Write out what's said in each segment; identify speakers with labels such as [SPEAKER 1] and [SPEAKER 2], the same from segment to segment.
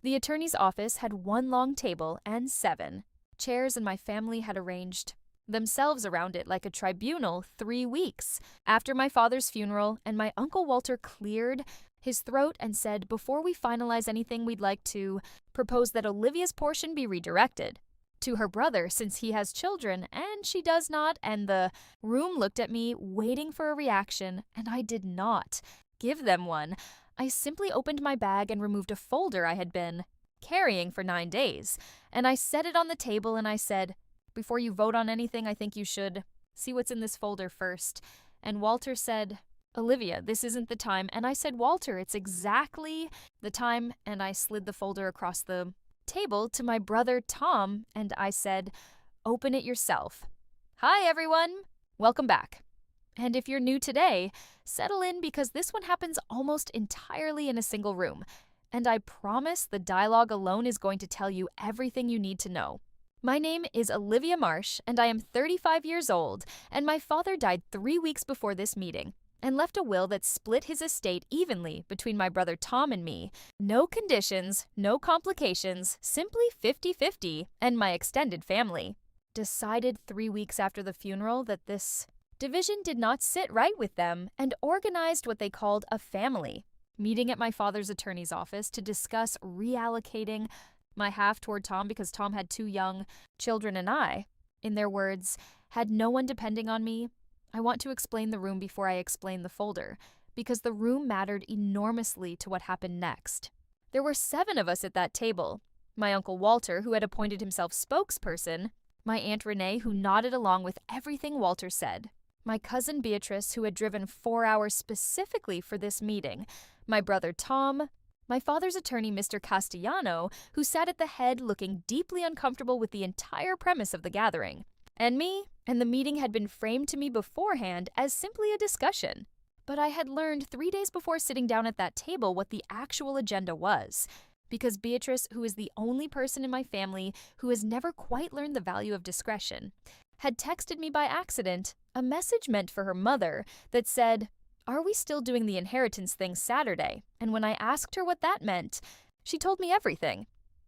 [SPEAKER 1] The attorney's office had one long table and 7 chairs, and my family had arranged themselves around it like a tribunal 3 weeks after my father's funeral, and my Uncle Walter cleared his throat and said, "Before we finalize anything, we'd like to propose that Olivia's portion be redirected to her brother since he has children and she does not." And the room looked at me, waiting for a reaction, and I did not give them one. I simply opened my bag and removed a folder I had been carrying for 9 days, and I set it on the table and I said, "Before you vote on anything, I think you should see what's in this folder first." And Walter said, "Olivia, this isn't the time." And I said, "Walter, it's exactly the time." And I slid the folder across the table to my brother Tom, and I said, "Open it yourself." Hi, everyone. Welcome back. And if you're new today, settle in because this one happens almost entirely in a single room. And I promise the dialogue alone is going to tell you everything you need to know. My name is Olivia Marsh, and I am 35 years old, and my father died 3 weeks before this meeting and left a will that split his estate evenly between my brother Tom and me. No conditions, no complications, simply 50-50 and my extended family. Decided 3 weeks after the funeral that this division did not sit right with them and organized what they called a family meeting at my father's attorney's office to discuss reallocating my half toward Tom because Tom had 2 young children and I, in their words, had no one depending on me. I want to explain the room before I explain the folder, because the room mattered enormously to what happened next. There were 7 of us at that table. My Uncle Walter, who had appointed himself spokesperson, my Aunt Renee, who nodded along with everything Walter said, my cousin Beatrice, who had driven 4 hours specifically for this meeting, my brother Tom, my father's attorney, Mr. Castellano, who sat at the head looking deeply uncomfortable with the entire premise of the gathering, and me, and the meeting had been framed to me beforehand as simply a discussion. But I had learned 3 days before sitting down at that table what the actual agenda was, because Beatrice, who is the only person in my family who has never quite learned the value of discretion, had texted me by accident a message meant for her mother that said, "Are we still doing the inheritance thing Saturday?" And when I asked her what that meant, she told me everything.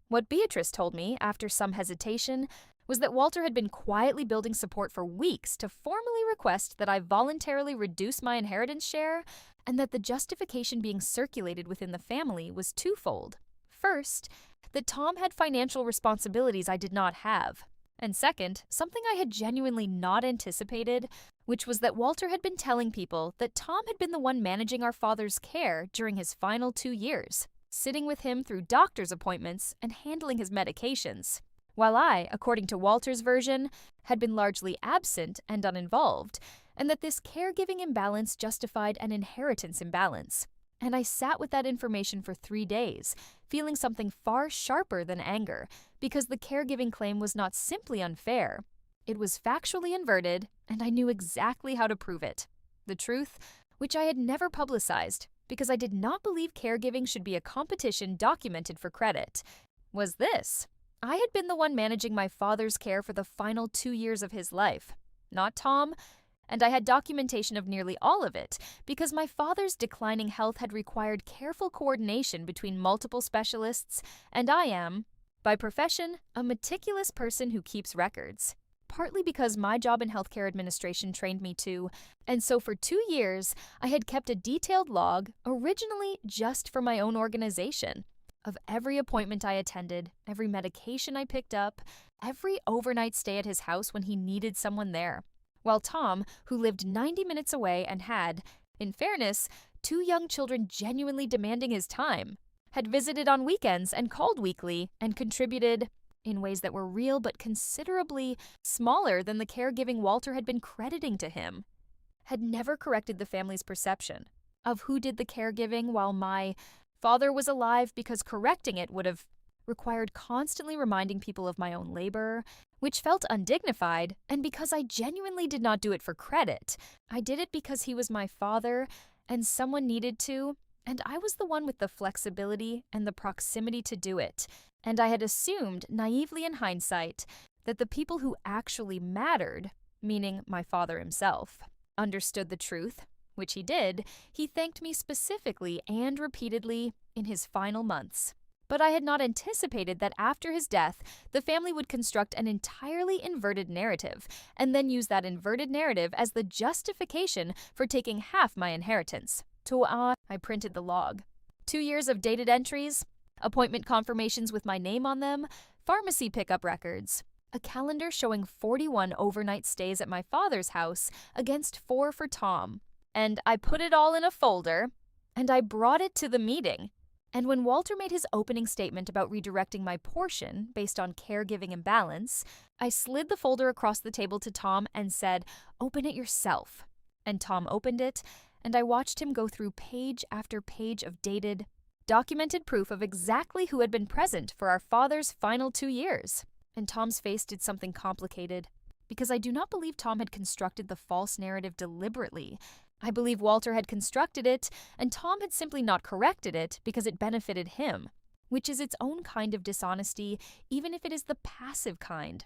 [SPEAKER 1] What Beatrice told me, after some hesitation, was that Walter had been quietly building support for weeks to formally request that I voluntarily reduce my inheritance share, and that the justification being circulated within the family was twofold. First, that Tom had financial responsibilities I did not have. And second, something I had genuinely not anticipated, which was that Walter had been telling people that Tom had been the one managing our father's care during his final 2 years, sitting with him through doctor's appointments and handling his medications, while I, according to Walter's version, had been largely absent and uninvolved, and that this caregiving imbalance justified an inheritance imbalance. And I sat with that information for 3 days, feeling something far sharper than anger, because the caregiving claim was not simply unfair. It was factually inverted, and I knew exactly how to prove it. The truth, which I had never publicized, because I did not believe caregiving should be a competition documented for credit, was this. I had been the one managing my father's care for the final 2 years of his life, not Tom, and I had documentation of nearly all of it because my father's declining health had required careful coordination between multiple specialists, and I am, by profession, a meticulous person who keeps records. Partly because my job in healthcare administration trained me to, and so for 2 years, I had kept a detailed log, originally just for my own organization, of every appointment I attended, every medication I picked up, every overnight stay at his house when he needed someone there. While Tom, who lived 90 minutes away and had, in fairness, 2 young children genuinely demanding his time, had visited on weekends and called weekly and contributed in ways that were real but considerably smaller than the caregiving Walter had been crediting to him, had never corrected the family's perception of who did the caregiving while my father was alive, because correcting it would have required constantly reminding people of my own labor, which felt undignified, and because I genuinely did not do it for credit. I did it because he was my father, and someone needed to, and I was the one with the flexibility and the proximity to do it. And I had assumed, naively in hindsight, that the people who actually mattered, meaning my father himself, understood the truth, which he did. He thanked me specifically and repeatedly in his final months. But I had not anticipated that after his death, the family would construct an entirely inverted narrative, and then use that inverted narrative as the justification for taking half my inheritance. I printed the log. 2 years of dated entries, appointment confirmations with my name on them, pharmacy pickup records, a calendar showing 41 overnight stays at my father's house against 4 for Tom. And I put it all in a folder, and I brought it to the meeting. And when Walter made his opening statement about redirecting my portion based on caregiving imbalance, I slid the folder across the table to Tom and said, "Open it yourself." And Tom opened it, and I watched him go through page after page of dated, documented proof of exactly who had been present for our father's final 2 years. And Tom's face did something complicated, because I do not believe Tom had constructed the false narrative deliberately. I believe Walter had constructed it, and Tom had simply not corrected it because it benefited him, which is its own kind of dishonesty, even if it is the passive kind.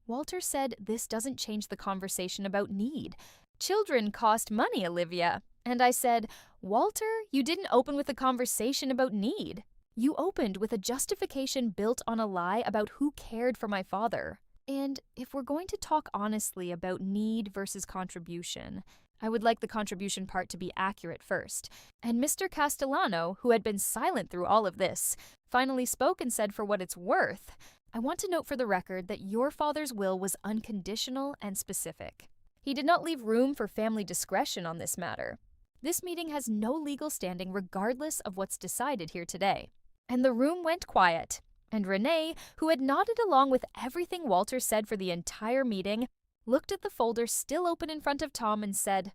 [SPEAKER 1] Walter said this doesn't change the conversation about need. Children cost money, Olivia. And I said, Walter, you didn't open with a conversation about need. You opened with a justification built on a lie about who cared for my father. And if we're going to talk honestly about need versus contribution, I would like the contribution part to be accurate first. And Mr. Castellano, who had been silent through all of this, finally spoke and said, for what it's worth, I want to note for the record that your father's will was unconditional and specific. He did not leave room for family discretion on this matter. This meeting has no legal standing regardless of what's decided here today. And the room went quiet, and Renee, who had nodded along with everything Walter said for the entire meeting, looked at the folder still open in front of Tom and said,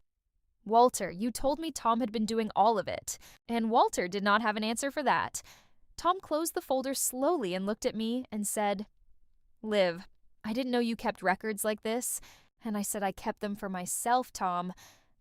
[SPEAKER 1] Walter, you told me Tom had been doing all of it. And Walter did not have an answer for that. Tom closed the folder slowly and looked at me and said, Liv, I didn't know you kept records like this. And I said I kept them for myself, Tom,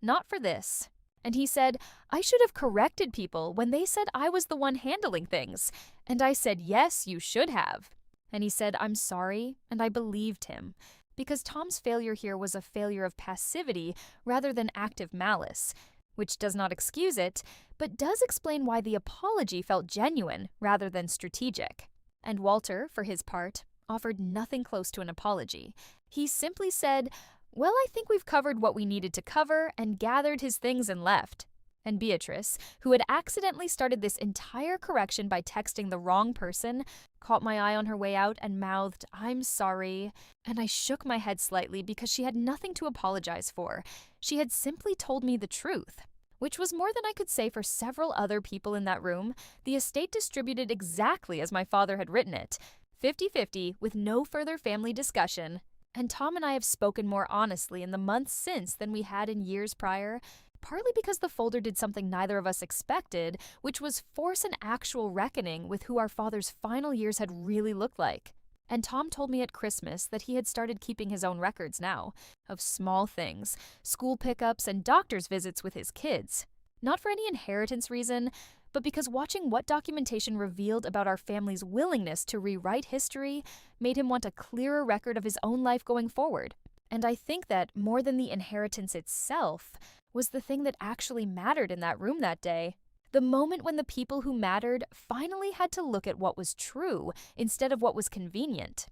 [SPEAKER 1] not for this. And he said, I should have corrected people when they said I was the one handling things. And I said, yes, you should have. And he said, I'm sorry, and I believed him. Because Tom's failure here was a failure of passivity rather than active malice, which does not excuse it, but does explain why the apology felt genuine rather than strategic. And Walter, for his part, offered nothing close to an apology. He simply said, well, I think we've covered what we needed to cover, and gathered his things and left. And Beatrice, who had accidentally started this entire correction by texting the wrong person, caught my eye on her way out and mouthed, I'm sorry. And I shook my head slightly because she had nothing to apologize for. She had simply told me the truth, which was more than I could say for several other people in that room. The estate distributed exactly as my father had written it, 50-50 with no further family discussion. And Tom and I have spoken more honestly in the months since than we had in years prior, partly because the folder did something neither of us expected, which was force an actual reckoning with who our father's final years had really looked like. And Tom told me at Christmas that he had started keeping his own records now, of small things, school pickups and doctor's visits with his kids. Not for any inheritance reason, but because watching what documentation revealed about our family's willingness to rewrite history made him want a clearer record of his own life going forward. And I think that, more than the inheritance itself, was the thing that actually mattered in that room that day. The moment when the people who mattered finally had to look at what was true instead of what was convenient.